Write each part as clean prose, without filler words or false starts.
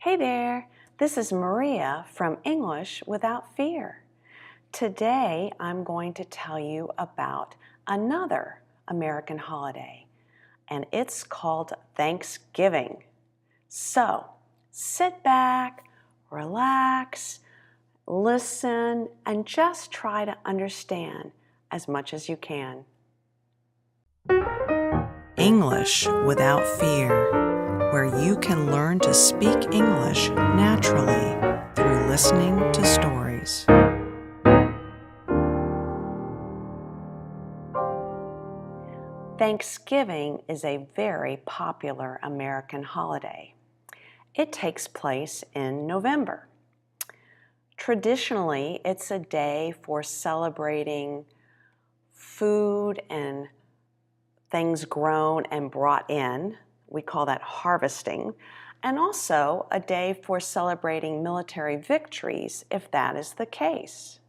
Hey there, this is Maria from English Without Fear. Today I'm going to tell you about another American holiday, and it's called Thanksgiving. So sit back, relax, listen, and just try to understand as much as you can. English Without Fear, where you can learn to speak English naturally through listening to stories. Thanksgiving is a very popular American holiday. It takes place in November. Traditionally, it's a day for celebrating food and things grown and brought in. We call that harvesting. And also a day for celebrating military victories, if that is the case.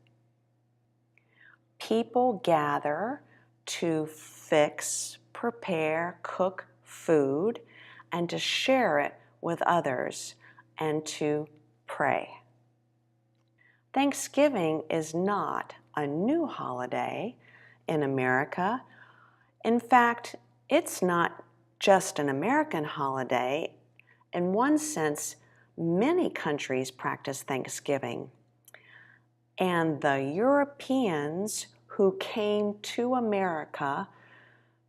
People gather to fix, prepare, cook food, and to share it with others, and to pray. Thanksgiving is not a new holiday in America. In fact, it's not just an American holiday. In one sense, many countries practice Thanksgiving. And the Europeans who came to America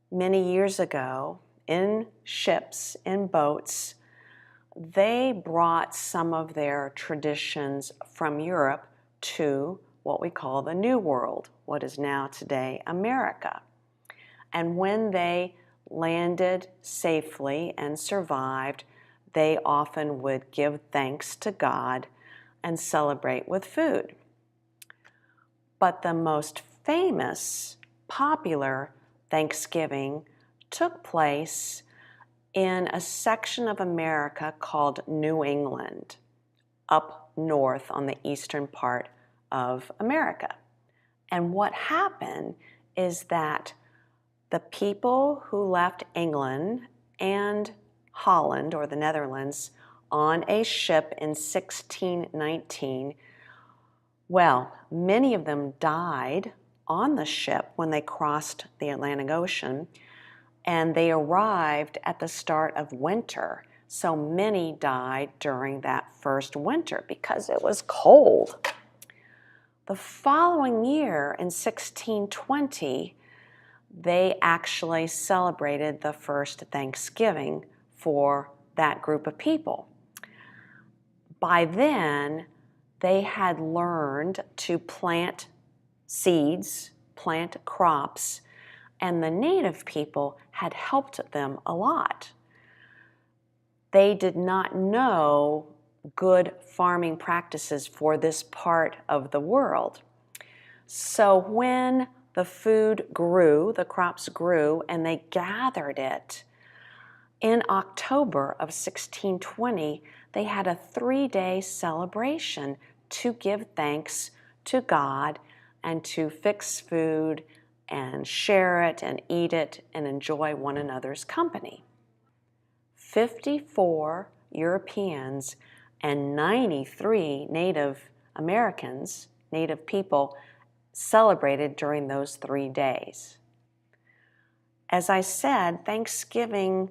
many years ago in ships, in boats, they brought some of their traditions from Europe to what we call the New World, what is now today America. And when they landed safely and survived, they often would give thanks to God and celebrate with food. But the most famous, popular Thanksgiving took place in a section of America called New England, up north on the eastern part of America. And what happened is that the people who left England and Holland, or the Netherlands, on a ship in 1619, well, many of them died on the ship when they crossed the Atlantic Ocean, and they arrived at the start of winter. So many died during that first winter because it was cold. The following year, in 1620, they actually celebrated the first Thanksgiving for that group of people. By then, they had learned to plant seeds, plant crops, and the native people had helped them a lot. They did not know good farming practices for this part of the world. So when the food grew, the crops grew, and they gathered it, in October of 1620, they had a 3-day celebration to give thanks to God and to fix food and share it and eat it and enjoy one another's company. 54 Europeans and 93 Native Americans, Native people, celebrated during those 3 days. As I said, Thanksgiving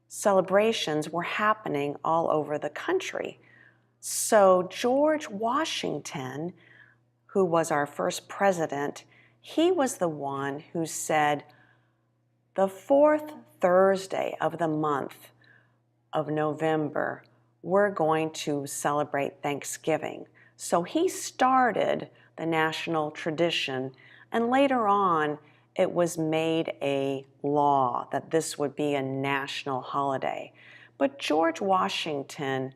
celebrations were happening all over the country. So George Washington, who was our first president, he was the one who said, the 4th Thursday of the month of November, we're going to celebrate Thanksgiving. So he started the national tradition, and later on it was made a law that this would be a national holiday. But George Washington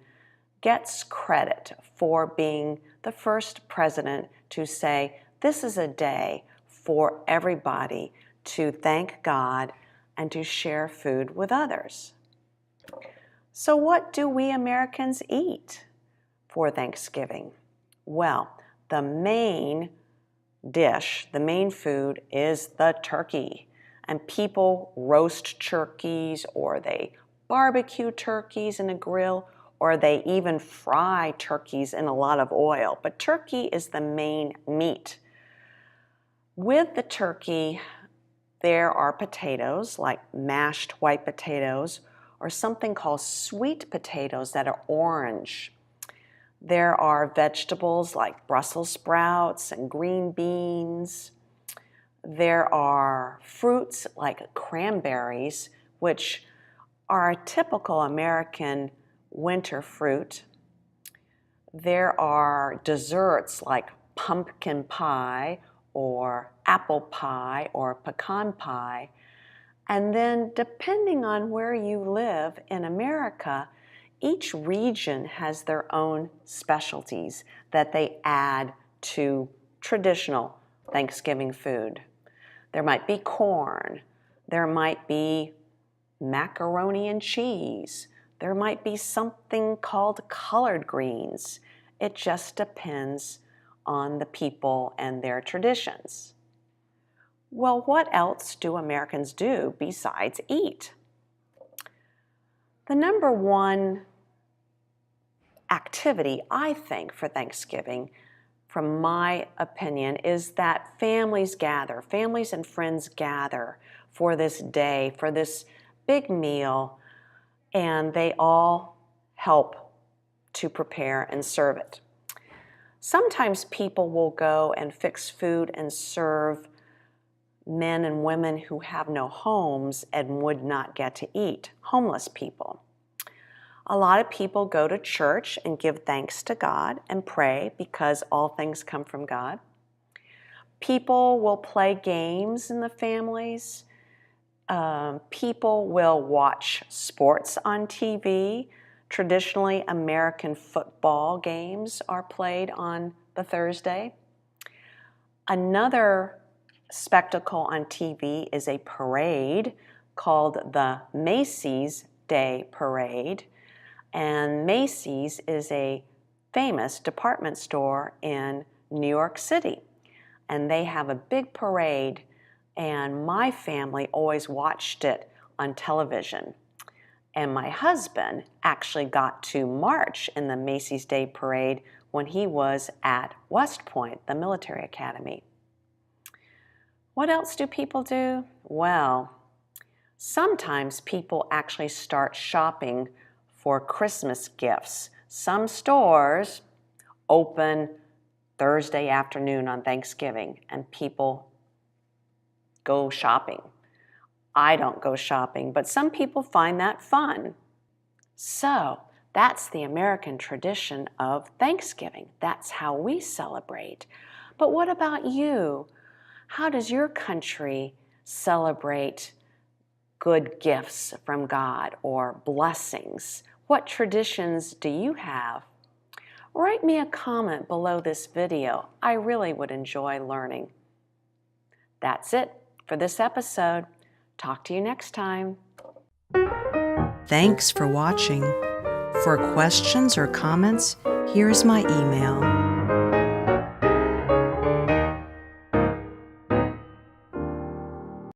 gets credit for being the first president to say this is a day for everybody to thank God and to share food with others. So what do we Americans eat for Thanksgiving? Well, the main dish, the main food is the turkey. And people roast turkeys, or they barbecue turkeys in a grill, or they even fry turkeys in a lot of oil. But turkey is the main meat. With the turkey, there are potatoes like mashed white potatoes or something called sweet potatoes that are orange. There are vegetables like Brussels sprouts and green beans. There are fruits like cranberries, which are a typical American winter fruit. There are desserts like pumpkin pie or apple pie or pecan pie. And then depending on where you live in America, each region has their own specialties that they add to traditional Thanksgiving food. There might be corn, there might be macaroni and cheese, there might be something called collard greens. It just depends on the people and their traditions. Well, what else do Americans do besides eat? The number one activity, I think, for Thanksgiving, from my opinion, is that families gather, families and friends gather for this day, for this big meal, and they all help to prepare and serve it. Sometimes people will go and fix food and serve men and women who have no homes and would not get to eat, homeless people. A lot of people go to church and give thanks to God and pray because all things come from God. People will play games in the families. People will watch sports on TV. Traditionally, American football games are played on the Thursday. Another spectacle on TV is a parade called the Macy's Day Parade. And Macy's is a famous department store in New York City. And they have a big parade, and my family always watched it on television. And my husband actually got to march in the Macy's Day Parade when he was at West Point, the military academy. What else do people do? Well, sometimes people actually start shopping for Christmas gifts. Some stores open Thursday afternoon on Thanksgiving and people go shopping. I don't go shopping, but some people find that fun. So that's the American tradition of Thanksgiving. That's how we celebrate. But what about you? How does your country celebrate good gifts from God or blessings? What traditions do you have? Write me a comment below this video. I really would enjoy learning. That's it for this episode. Talk to you next time. Thanks for watching. For questions or comments, here's my email.